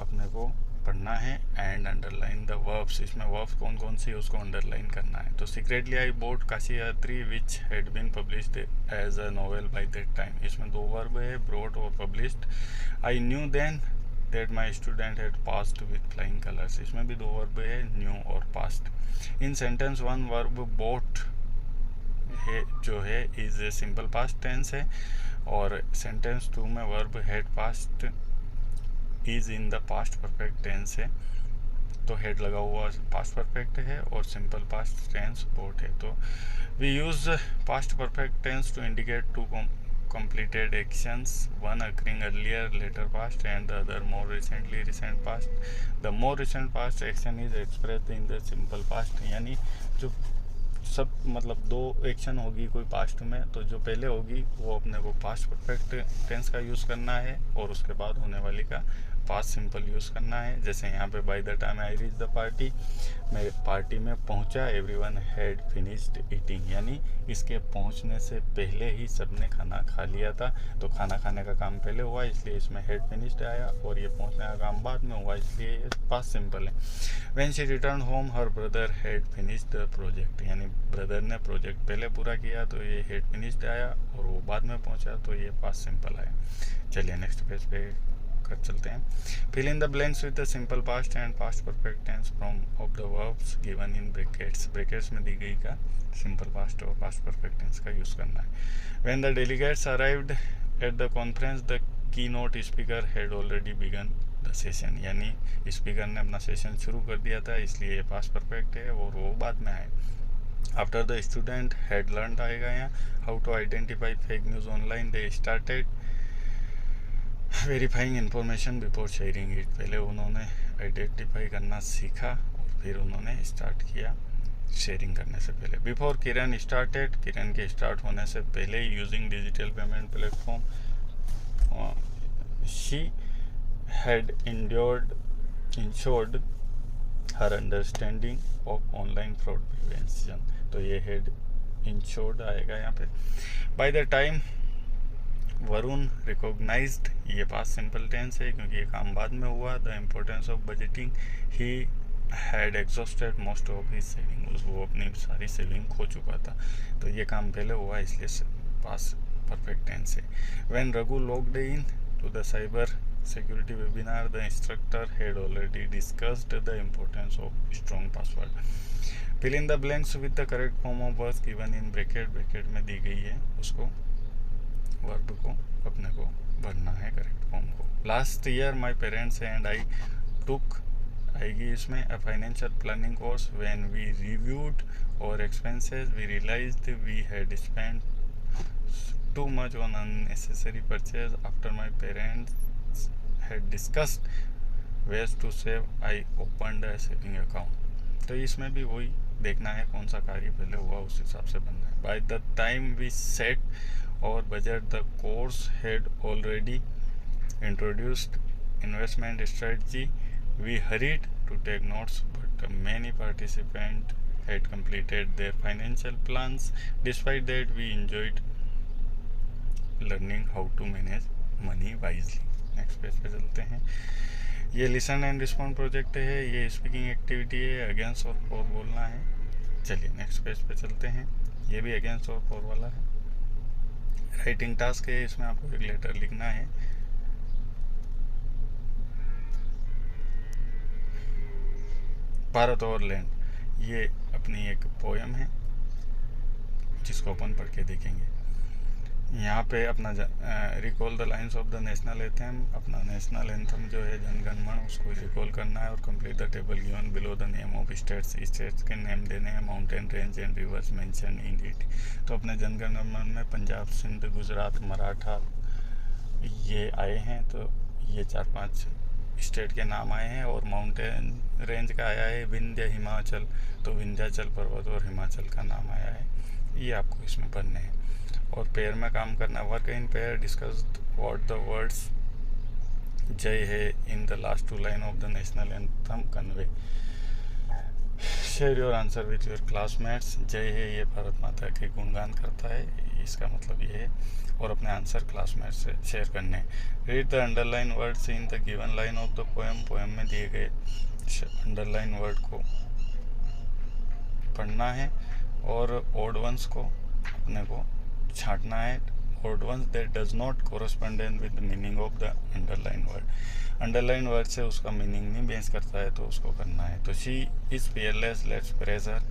अपने को पढ़ना है। एंड अंडरलाइन द वर्ब्स, इसमें वर्ब्स कौन कौन सी है उसको अंडरलाइन करना है। तो secretly I bought Kashi Yatri which had been published as a novel by that time, इसमें 2 वर्ब है, ब्रोट और published. I knew then that my student had passed with flying colours, इसमें भी 2 वर्ब है, न्यू और passed. In sentence 1 verb bought है जो है is a simple past tense है, और सेंटेंस 2 में verb had passed is in the past perfect tense है। तो हेड लगा हुआ पास्ट परफेक्ट है और सिंपल पास्ट टेंस बोट है। तो we use past perfect tense to indicate 2 completed actions, one occurring earlier later past and the other more recently recent past. The more recent past action is expressed in the simple past, यानी जो सब मतलब 2 एक्शन होगी कोई पास्ट में, तो जो पहले होगी वो अपने को पास्ट परफेक्ट टेंस का यूज़ करना है और उसके बाद होने वाली का पास्ट सिंपल यूज़ करना है। जैसे यहाँ पे by the time I reach the party, मैं पार्टी में पहुँचा, एवरीवन हैड फिनिश्ड ईटिंग, यानी इसके पहुँचने से पहले ही सबने खाना खा लिया था। तो खाना खाने का काम पहले हुआ इसलिए इसमें हैड फिनिश्ड आया, और ये पहुँचने का काम बाद में हुआ इसलिए ये पास्ट सिंपल है। When she return home her brother had finished the project, यानी ब्रदर ने प्रोजेक्ट पहले पूरा किया तो ये हैड फिनिश्ड आया, और वो बाद में पहुँचा तो ये पास्ट सिंपल आया। चलिए नेक्स्ट पेज पे कर चलते हैं। Fill in the blanks with the simple past and past perfect tense from of the verbs given in brackets, brackets में दी गई का सिंपल पास्ट और पास्ट परफेक्ट टेंस का यूज़ करना है। When the delegates arrived at the conference the keynote speaker had already begun the session, यानी स्पीकर ने अपना सेशन शुरू कर दिया था इसलिए ये पास्ट परफेक्ट है और वो बाद में आए। After the student had learn आएगा यहाँ, how to identify fake news online, they started verifying information before sharing it. पहले उन्होंने आइडेंटिफाई करना सीखा और फिर उन्होंने स्टार्ट किया शेयरिंग करने से पहले। बिफोर किरण स्टार्टेड, किरण के स्टार्ट होने से पहले using digital payment platform she had ensured her understanding of online fraud prevention. तो ये हैड इंश्योर्ड आएगा यहाँ पे। By the time Varun recognised, ये पास्ट सिंपल टेंस है क्योंकि ये काम बाद में हुआ। The importance of budgeting, he had exhausted most of his saving, वो अपनी सारी सेविंग खो चुका था। तो ये काम पहले हुआ इसलिए पास्ट परफेक्ट टेंस है। When Raghu logged in to the cyber security webinar, the instructor had already discussed the importance of strong password. Fill in the blanks with the correct form of words given in bracket, bracket में दी गई है उसको वर्ब को अपने को भरना है करेक्ट फॉर्म को। Last year my parents and I took आएगी इसमें a financial planning course. When we reviewed our expenses we realised we had spent too much on unnecessary purchase. After my parents had discussed ways to save, I opened a saving account। तो इसमें भी वही देखना है कौन सा कार्य पहले हुआ उस हिसाब से बनना है। By the time we set our budget, the course had already introduced investment strategy। We hurried to take notes, but many participants had completed their financial plans। Despite that, we enjoyed learning how to manage money wisely। Next page पे चलते हैं। ये लिसन एंड रिस्पॉन्ड प्रोजेक्ट है, ये स्पीकिंग एक्टिविटी है, अगेंस्ट और फॉर बोलना है। चलिए नेक्स्ट पेज पे चलते हैं। ये भी अगेंस्ट और फॉर वाला है। राइटिंग टास्क है, इसमें आपको एक लेटर लिखना है। भारत और लैंड, ये अपनी एक पोएम है जिसको अपन पढ़ के देखेंगे। यहाँ पे अपना recall the lines of the national anthem, अपना नेशनल एंथम जो है जनगण मन उसको रिकॉल करना है। और complete the table given below the name of states, states के नेम देने हैं, mountain range and reverse mention in it. तो अपने जनगण मन में पंजाब, सिंध, गुजरात, मराठा ये आए हैं। तो ये 4-5 स्टेट के नाम आए हैं। और माउंटेन रेंज का आया है विंध्य हिमाचल, तो विंध्याचल पर्वत और हिमाचल का नाम आया है। ये आपको इसमें पढ़ने हैं। और पेयर में काम करना, work in pair, discuss what the words जय है in the last 2 line of the national anthem convey. Share your answer with your classmates. जय है ये भारत माता के गुणगान करता है, इसका मतलब ये है। और अपने आंसर क्लासमेट से शेयर करने। Read the underline words in the given line of the poem, poem में दिए गए अंडरलाइन वर्ड को पढ़ना है। और ओड वंस को अपने को छांटना है। Odd ones that does not correspondent with the meaning of the underline word. Underline word से उसका मीनिंग नहीं मैच करता है तो उसको करना है। तो she is fearless, let's praise her,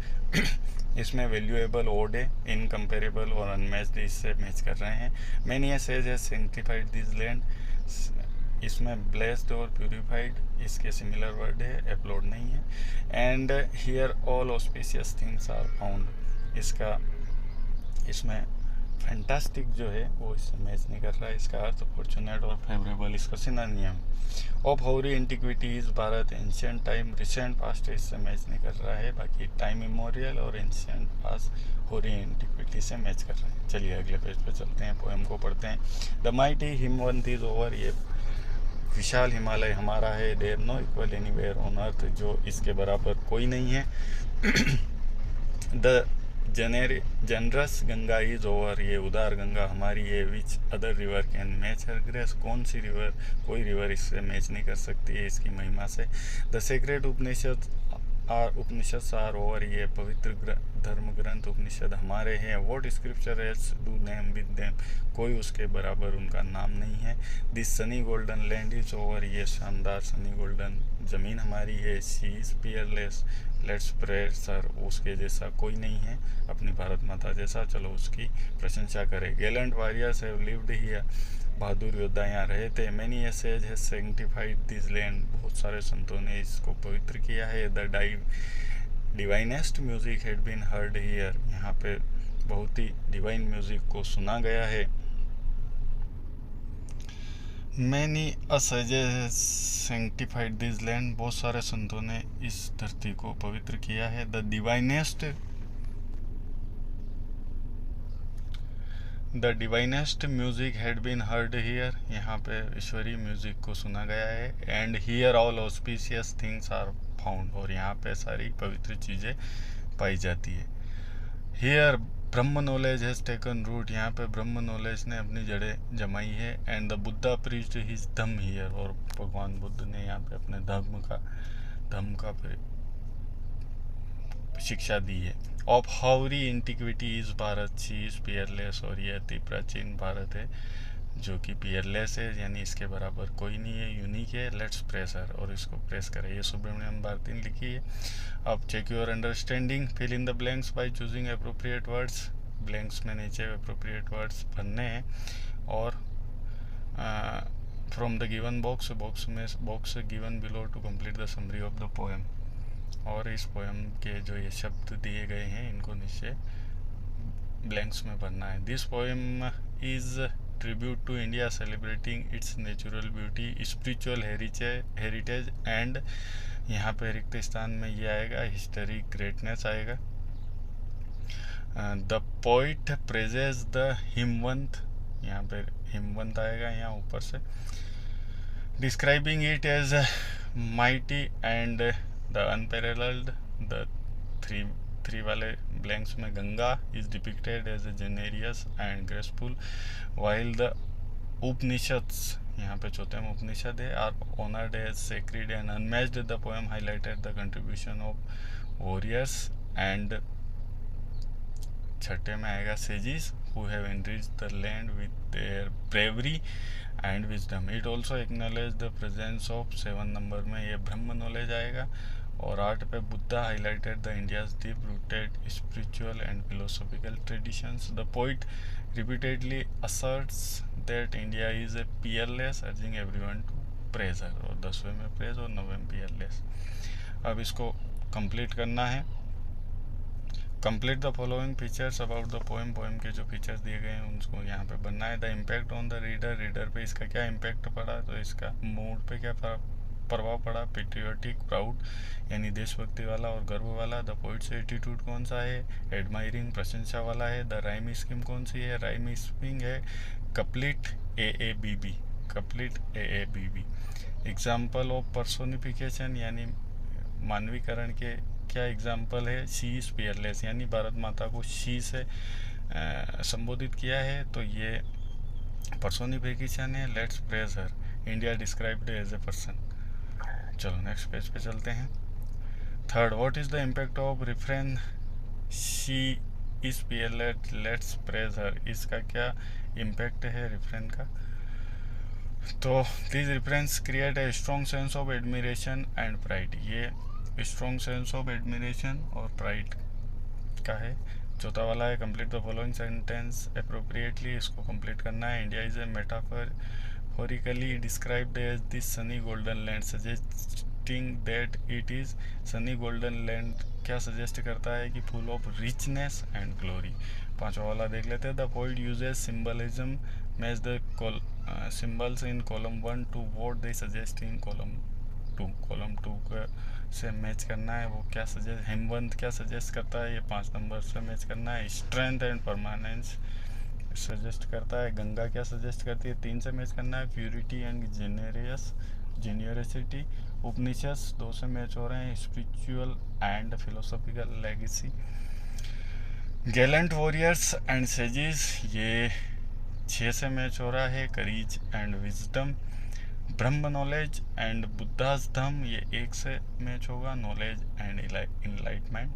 इसमें वैल्यूएबल ओड है, इनकम्पेरेबल और अनमैच्ड इससे मैच कर रहे हैं। Many a sage has sanctified this land, इसमें ब्लेस्ड और प्यूरिफाइड इसके सिमिलर वर्ड है, अपलोड नहीं है। And here all auspicious things are found, इसका इसमें फैंटास्टिक जो है वो इससे मैच नहीं कर रहा है। इसका अर्थ फॉर्चुनेट और फेवरेबल इसका synonym. Of hoary antiquities Bharat, ancient time, recent past इससे मैच नहीं कर रहा है। बाकी टाइम इमोरियल और एंशियंट पास्ट हौरी एंटिक्विटी से मैच कर रहे हैं। चलिए अगले पेज पे चलते हैं, पोएम को पढ़ते हैं। The mighty Himavant is ours, ये विशाल हिमालय हमारा है। There no equal anywhere on earth, जो इसके बराबर कोई नहीं है। The generous Ganga is ours, ये उदार गंगा हमारी है। Which other river can match her grace, कौन सी रिवर, कोई रिवर इससे मैच नहीं कर सकती है इसकी महिमा से। The sacred Upanishad are ours, ये पवित्र धर्म ग्रंथ उपनिषद हमारे हैं। What scripture else do name with them, कोई उसके बराबर उनका नाम नहीं है। This sunny golden land is ours, ये शानदार सनी गोल्डन ज़मीन हमारी है। She is peerless, let's praise her, उसके जैसा कोई नहीं है अपनी भारत माता जैसा, चलो उसकी प्रशंसा करें। Gallant warriors have lived here, बहादुर योद्धा यहाँ रहे थे। Many a sage has sanctified this land, बहुत सारे संतों ने इसको पवित्र किया है। The divinest music had been heard here, यहाँ पे बहुत ही डिवाइन म्यूजिक को सुना गया है। मैनी असेजेस सैंक्टिफाइड दिस लैंड, बहुत सारे संतों ने इस धरती को पवित्र किया है। The divinest music had been heard here, यहाँ पे ईश्वरीय म्यूजिक को सुना गया है। And here all auspicious things are found, और यहाँ पे सारी पवित्र चीज़ें पाई जाती है। Here Brahma knowledge has taken root, यहाँ पे ब्रह्म नॉलेज ने अपनी जड़ें जमाई है। And the Buddha preached his Dhamma here, और भगवान बुद्ध ने यहाँ पे अपने धम्म का शिक्षा दी है। Of hoary antiquity is Bharat, she is peerless, और ये अति प्राचीन भारत है जो कि पियरलेस है, यानी इसके बराबर कोई नहीं है, यूनिक है। लेट्स प्रेस हर, और इसको प्रेस करें। ये सुब्रमण्यम भारती ने लिखी है। अब check your understanding, fill in the blanks by choosing appropriate words, blanks में नीचे अप्रोप्रिएट वर्ड्स भरने हैं। और from the given box given below to complete the summary of the poem, और इस पोएम के जो ये शब्द दिए गए हैं इनको नीचे ब्लैंक्स में भरना है। This poem is tribute to India celebrating its natural beauty, spiritual heritage and, यहाँ पे रिक्त स्थान में ये आएगा हिस्टोरिक ग्रेटनेस आएगा। The poet praises the Himavant, यहाँ पे हिमवंत आएगा यहाँ ऊपर से। Describing it as mighty and the unparalleled, the three वाले ब्लैंक्स में Ganga is depicted as a generous and graceful, while the Upanishads, यहाँ पे चौथे में उपनिषद है, are honoured as sacred and unmatched. The poem highlighted the contribution of warriors and, छठे में आएगा sages who have enriched the land with their bravery and wisdom. It also acknowledge the presence of, 7 नंबर में ये ब्रह्म नॉलेज आएगा। और 8 पे Buddha highlighted the India's deep rooted spiritual and philosophical traditions. The poet repeatedly asserts that India is a peerless, urging everyone to praise her, और 10वें में praise और 9वें में peerless। अब इसको कंप्लीट करना है। Complete the following features about the poem, poem के जो फीचर्स दिए गए हैं उनको यहाँ पे बनना है। The impact on the reader, reader पे इसका क्या इम्पैक्ट पड़ा, तो इसका मूड पे क्या प्रभाव पड़ा। पेट्रियोटिक, प्राउड यानी देशभक्ति वाला और गर्व वाला। द पोइट्स एटीट्यूड कौन सा है, एडमायरिंग प्रशंसा वाला है। द राइम स्कीम कौन सी है, राइम स्कीम है complete AABB, complete AABB। Example of personification यानी मानवीकरण के क्या एग्जाम्पल है, शी इज पियरलेस यानी भारत माता को शी से संबोधित किया है, तो ये पर्सोनिफिकेशन है। Let's praise her, India described as a person. चलो नेक्स्ट पेज पे चलते हैं। Third, what is the impact of refrain she is peerless let's praise her, इसका क्या इम्पैक्ट है रिफ्रेन का। तो this reference create a strong sense of admiration and pride, ये स्ट्रॉन्ग सेंस ऑफ एडमिरेशन और प्राइड का है। चौथा वाला है complete the following sentence appropriately, इसको कंप्लीट करना है। India is a metaphorically described as this sunny golden land, suggesting that it is sunny golden land क्या सजेस्ट करता है कि full of richness and glory. पांचवा वाला देख लेते हैं। The poet uses symbolism match the symbols in column 1 to what they suggest in column 2, column 2 से मैच करना है। वो क्या सजेस्ट, हेमवंत क्या सजेस्ट करता है, ये 5 नंबर से मैच करना है। स्ट्रेंथ एंड परमानेंस सजेस्ट करता है। गंगा क्या सजेस्ट करती है, 3 से मैच करना है। Purity and जेन्योसिटी। उपनिषद 2 से मैच हो रहे हैं। Spiritual and philosophical legacy. Gallant warriors and sages ये 6 से मैच हो रहा है। Curries and wisdom. Brahma knowledge and Buddhas धम ये 1 से मैच होगा। Knowledge and enlightenment.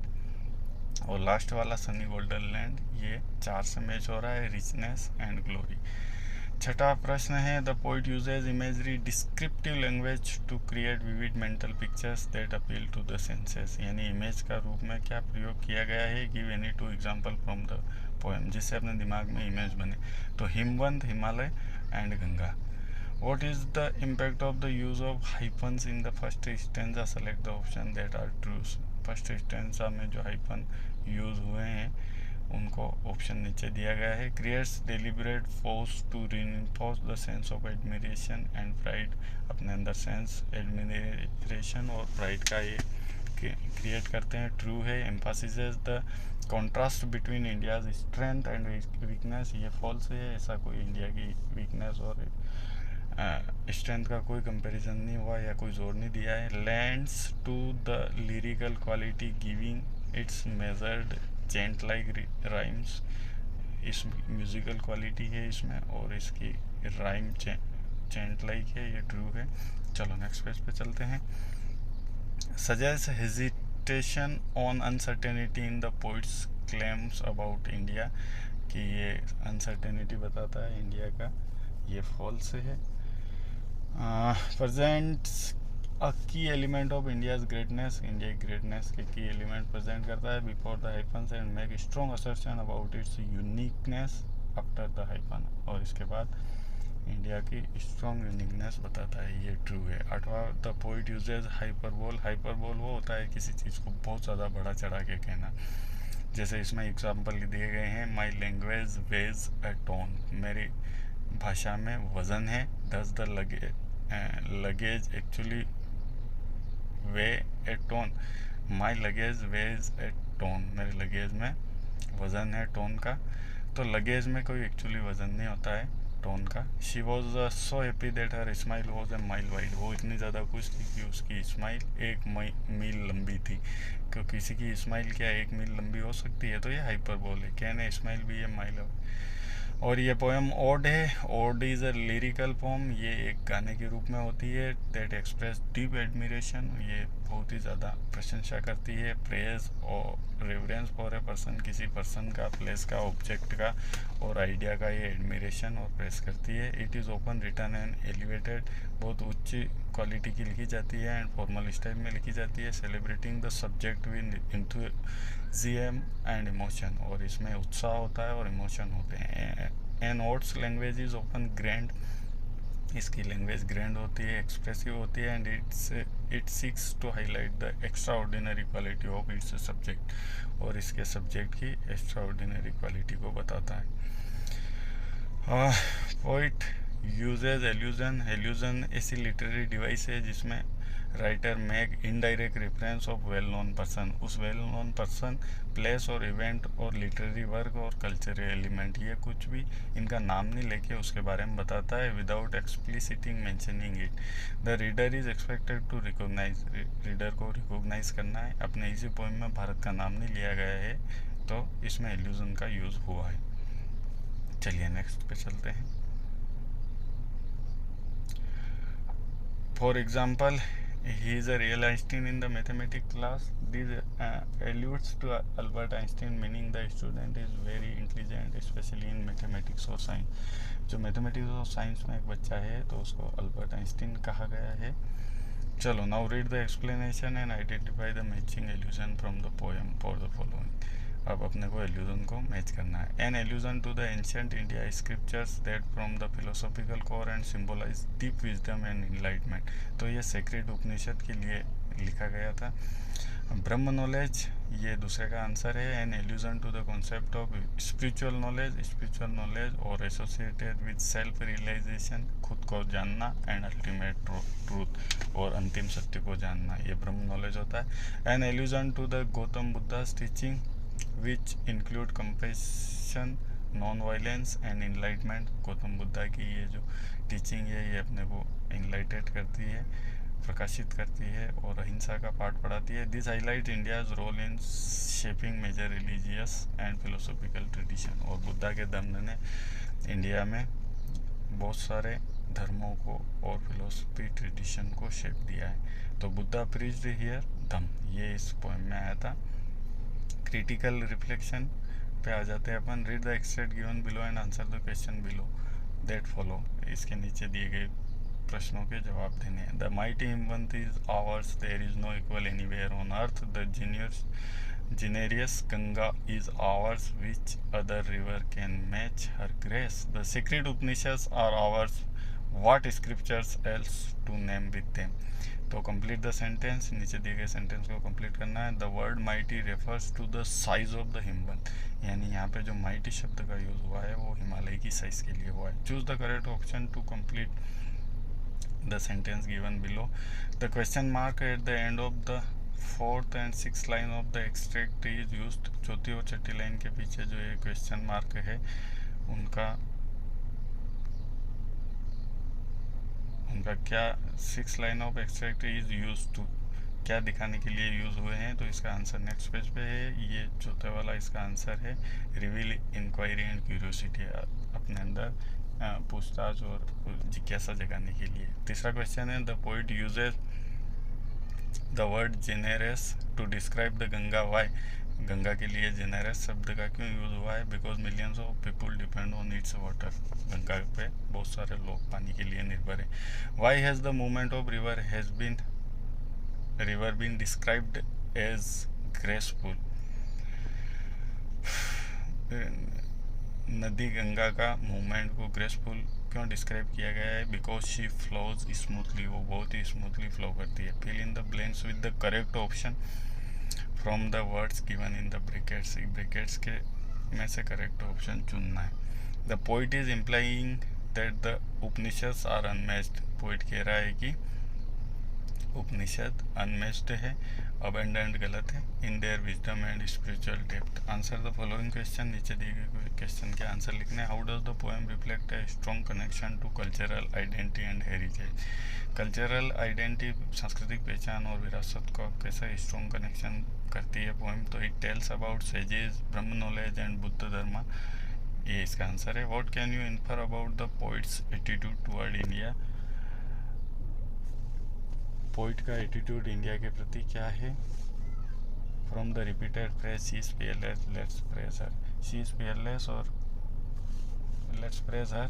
और लास्ट वाला सनी गोल्डन लैंड ये 4 से मैच हो रहा है। Richness and glory. छठा प्रश्न है the poet uses imagery descriptive language to create vivid mental pictures that appeal to the senses, यानी इमेज का रूप में क्या प्रयोग किया गया है। Give any 2 example from the poem, जिससे अपने दिमाग में इमेज बने। तो Himavant, Himalaya and Ganga. What is the impact of the use of hyphens in the first stanza? Select the option that are true. First stanza में जो हाइफन यूज़ हुए हैं उनको ऑप्शन नीचे दिया गया है। Creates deliberate force to reinforce the sense of admiration and pride, अपने अंदर सेंस एडमिरेशन और प्राइड का ये क्रिएट करते हैं। ट्रू है। Emphasises the contrast between India's strength and weakness, ये फॉल्स है। ऐसा कोई इंडिया की वीकनेस और स्ट्रेंथ का कोई कंपैरिजन नहीं हुआ या कोई जोर नहीं दिया है। Lends to the lyrical quality giving its measured chant like rhymes, इस म्यूजिकल क्वालिटी है इसमें और इसकी राइम चेंट लाइक है, ये ट्रू है। चलो नेक्स्ट पेज पे चलते हैं। Suggest hesitation on uncertainty in the poets claims about India, कि ये अनसर्टेनिटी बताता है इंडिया का, ये फॉल्स है। Presents a key element of India's greatness, India की ग्रेटनेस के की एलिमेंट प्रेजेंट करता है before the hyphens and make strong assertion about its uniqueness after the hyphen, और इसके बाद इंडिया की स्ट्रॉन्ग यूनिकनेस बताता है, ये ट्रू है। 8वां the poet uses hyperbole, hyperbole वो होता है किसी चीज़ को बहुत ज़्यादा बड़ा चढ़ा के कहना, जैसे इसमें एग्जाम्पल दिए गए हैं। My language weighs a ton, मेरी भाषा में वज़न है। Thus the luggage actually weigh a ton, my luggage weighs a ton, मेरे लगेज में वज़न है टोन का, तो लगेज में कोई एक्चुअली वज़न नहीं होता है टोन का। She was so happy that her smile was a mile wide, वो इतनी ज़्यादा खुश थी कि उसकी स्माइल 1 मील लंबी थी। क्यों किसी की स्माइल क्या 1 मील लंबी हो सकती है, तो ये हाइपरबोल है, कहने स्माइल भी है माइल। और ये पोएम ओड है। Ode is a lyrical poem, ये एक गाने के रूप में होती है। दैट एक्सप्रेस डीप एडमिरेशन, ये बहुत ही ज़्यादा प्रशंसा करती है। प्रेज और रेवरेंस फॉर ए पर्सन, किसी पर्सन का, प्लेस का, ऑब्जेक्ट का और आइडिया का ये एडमिरेशन और प्रेस करती है। It is open return and elevated, बहुत उच्च क्वालिटी की लिखी जाती है एंड फॉर्मल स्टाइल में लिखी जाती है। Celebrating the subject with enthusiasm and emotion, और इसमें उत्साह होता है और इमोशन होते हैं। An ode's language is open grand, इसकी लैंग्वेज ग्रैंड होती है, एक्सप्रेसिव होती है and it seeks to highlight the extraordinary quality of its subject, और इसके सब्जेक्ट की एक्स्ट्रा ऑर्डिनरी क्वालिटी को बताता है। पोइट यूजेज एल्यूजन, एल्यूजन ऐसी लिटरेरी डिवाइस है जिसमें writer make indirect reference of well known person, उस वेल नोन पर्सन, प्लेस और इवेंट और लिटरेरी वर्क और कल्चरल एलिमेंट, ये कुछ भी इनका नाम नहीं लेके उसके बारे में बताता है without explicitly mentioning it. The reader is expected to recognise, reader को रिकॉग्नाइज करना है। अपने इसी पोएम में भारत का नाम नहीं लिया गया है, तो इसमें एल्यूजन का यूज़ हुआ है। चलिए नेक्स्ट पे चलते हैं। For example, he is a real Einstein in the mathematics class. This alludes to Albert Einstein, meaning the student is very intelligent, especially in mathematics or science. जो मैथमेटिक्स और साइंस में एक बच्चा है तो उसको अल्बर्ट आइंस्टीन कहा गया है। चलो now read the explanation and identify the matching allusion from the poem for the following. अब अपने को एल्यूजन को मैच करना है। An allusion to the ancient India scriptures that from the philosophical core and symbolise deep wisdom and enlightenment, तो ये सेक्रेड उपनिषद के लिए लिखा गया था। ब्रह्म नॉलेज, ये दूसरे का आंसर है। An allusion to the concept of spiritual knowledge, spiritual knowledge और एसोसिएटेड विद सेल्फ रियलाइजेशन, खुद को जानना एंड अल्टीमेट ट्रूथ और अंतिम सत्य को जानना, ये ब्रह्म नॉलेज होता है। An allusion to the Gautam Buddha's teaching which include compassion, non violence and enlightenment, Gautam Buddha की ये जो टीचिंग है ये अपने को इनलाइटेड करती है, प्रकाशित करती है और अहिंसा का पाठ पढ़ाती है। This highlight India's role in shaping major religious and philosophical tradition, और बुद्धा के धम्म ने इंडिया में बहुत सारे धर्मों को और फिलोसफी ट्रेडिशन को शेप दिया है। तो बुद्धा प्रीच्ड हियर धम्म, ये इस पोएम में आया था। क्रिटिकल रिफ्लेक्शन पे आ जाते हैं अपन। Read the extract given below and answer the question below that follow, इसके नीचे दिए गए प्रश्नों के जवाब देने हैं। The mighty Himavant is ours, there is no equal anywhere on earth. The generous Ganga is ours, which other river can match her grace? The sacred Upanishads are ours, what scriptures else to name with them. तो कंप्लीट द सेंटेंस, नीचे दिए गए सेंटेंस को कंप्लीट करना है। The word mighty refers to the size of the Himavan, यानी यहाँ पे जो माइटी शब्द का यूज़ हुआ है वो हिमालय की साइज के लिए हुआ है। Choose the correct option to complete the sentence given below. The question mark at the end of the fourth and sixth line of the extract is used. चौथी और छठी लाइन के पीछे जो ये क्वेश्चन मार्क है उनका क्या six line of extract is use to, क्या दिखाने के लिए यूज़ हुए हैं। तो इसका आंसर नेक्स्ट पेज पे है। ये चौथे वाला इसका आंसर है रिवील इंक्वायरी एंड क्यूरियोसिटी, अपने अंदर पूछताछ और जिज्ञासा जगाने के लिए। तीसरा क्वेश्चन है the poet uses the word generous to describe the Ganga. Why, Ganga के लिए जेनेरस शब्द का क्यों यूज़ हुआ है? Because millions of people depend on its water, Ganga पे बहुत सारे लोग पानी के लिए निर्भर हैं। Why has the movement of river been described as graceful. नदी गंगा का मूवमेंट को ग्रेसफुल क्यों डिस्क्राइब किया गया है? बिकॉज शी फ्लोज स्मूथली, वो बहुत ही स्मूथली फ्लो करती है। Fill in the blanks with the correct option from the words given in the brackets. Brackets के में से करेक्ट ऑप्शन चुनना है। The poet is implying that the Upanishads are unmatched. Poet कह रहा है कि उपनिषद अनमैच्ड है, अबेंडेंट गलत है, in their wisdom and spiritual depth. Answer the following question, नीचे दिए गए क्वेश्चन के आंसर लिखने। How does the poem reflect a strong connection to cultural identity and heritage. Cultural identity, सांस्कृतिक पहचान और विरासत को कैसे स्ट्रॉन्ग कनेक्शन करती है पोएम? तो it tells about sages, Brahma knowledge and Buddha Dharma, ये इसका आंसर है। What can you infer about the poet's attitude toward India. Poet का एटीट्यूड इंडिया के प्रति क्या है? From the repeated phrase she is fearless, let's praise her. She is fearless और लेट्स प्रेज हर,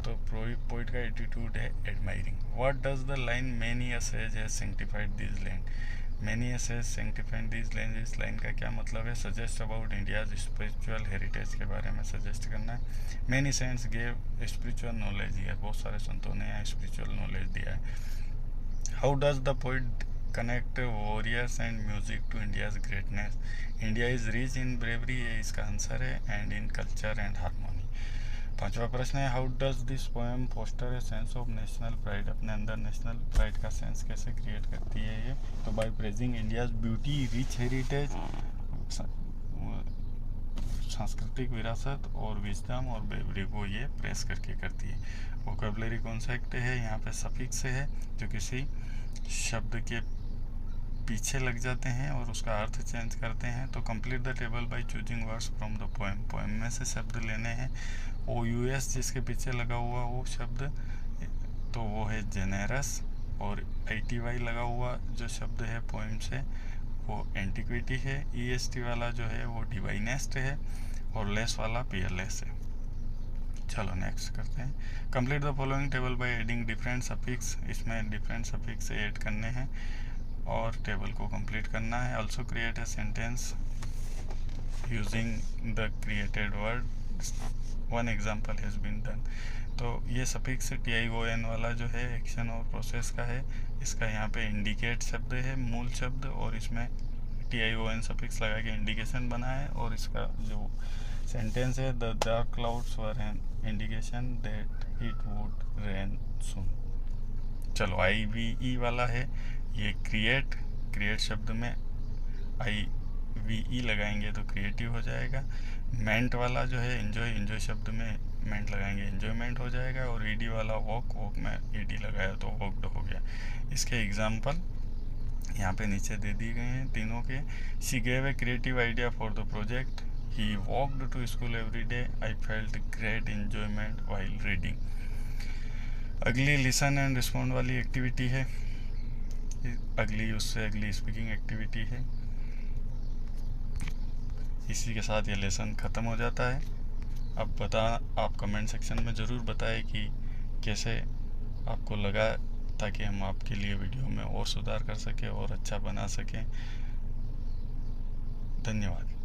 तो पोइट का एटीट्यूड है admiring. What does the line many a sage has sanctified this land. Many a sage sanctified this land, इस लाइन का क्या मतलब है? Suggest about India's spiritual heritage के बारे में सजेस्ट करना है। Many saints gave spiritual knowledge here, बहुत सारे संतों ने यहाँ स्पिरिचुअल नॉलेज दिया है। How does the poet connect warriors and music to India's greatness? India is rich in bravery, ये इसका आंसर है, and in culture and harmony। पांचवा प्रश्न है how does this poem foster a sense of national pride. अपने अंदर नेशनल प्राइड का सेंस कैसे क्रिएट करती है ये? तो by praising India's beauty, rich heritage, सांस्कृतिक विरासत और विजडम और ब्रेवरी को ये प्रेस करके करती है। वोकैबुलरी कॉन्सेप्ट है, यहाँ पे सफिक्स है जो किसी शब्द के पीछे लग जाते हैं और उसका अर्थ चेंज करते हैं। तो complete the table by choosing words from the poem. Poem में से शब्द लेने हैं। OUS जिसके पीछे लगा हुआ वो शब्द, तो वो है जेनेरस, और ITY लगा हुआ जो शब्द है पोएम से वो एंटिक्विटी है। EST वाला जो है वो डिवाइनेस्ट है, और लेस वाला पियरलेस है। चलो नेक्स्ट करते हैं। Complete the following table by adding different suffix. इसमें डिफरेंट सफिक्स ऐड करने हैं और टेबल को कंप्लीट करना है। Also create a sentence using the created word, one example has been done. तो ये सफिक्स TION वाला जो है एक्शन और प्रोसेस का है। इसका यहाँ पे इंडिकेट शब्द है मूल शब्द, और इसमें TION सफिक्स लगा के इंडिकेशन बना है। और इसका जो सेंटेंस है the dark clouds were an indication that it would rain soon. चलो IVE वाला है, ये क्रिएट शब्द में IVE लगाएंगे तो क्रिएटिव हो जाएगा। मेंट वाला जो है एंजॉय शब्द में मेंट लगाएंगे एंजॉयमेंट हो जाएगा। और ED वाला वॉक में ED लगाया तो वॉकड हो गया। इसके एग्जाम्पल यहाँ पे नीचे दे दिए गए हैं तीनों के। She gave a creative idea for the project, he walked to school every day, I felt great enjoyment while reading. अगली लिसन एंड रिस्पॉन्ड वाली एक्टिविटी है, अगली स्पीकिंग एक्टिविटी है। इसी के साथ ये लेसन ख़त्म हो जाता है। अब आप कमेंट सेक्शन में ज़रूर बताएं कि कैसे आपको लगा, ताकि हम आपके लिए वीडियो में और सुधार कर सकें और अच्छा बना सकें। धन्यवाद।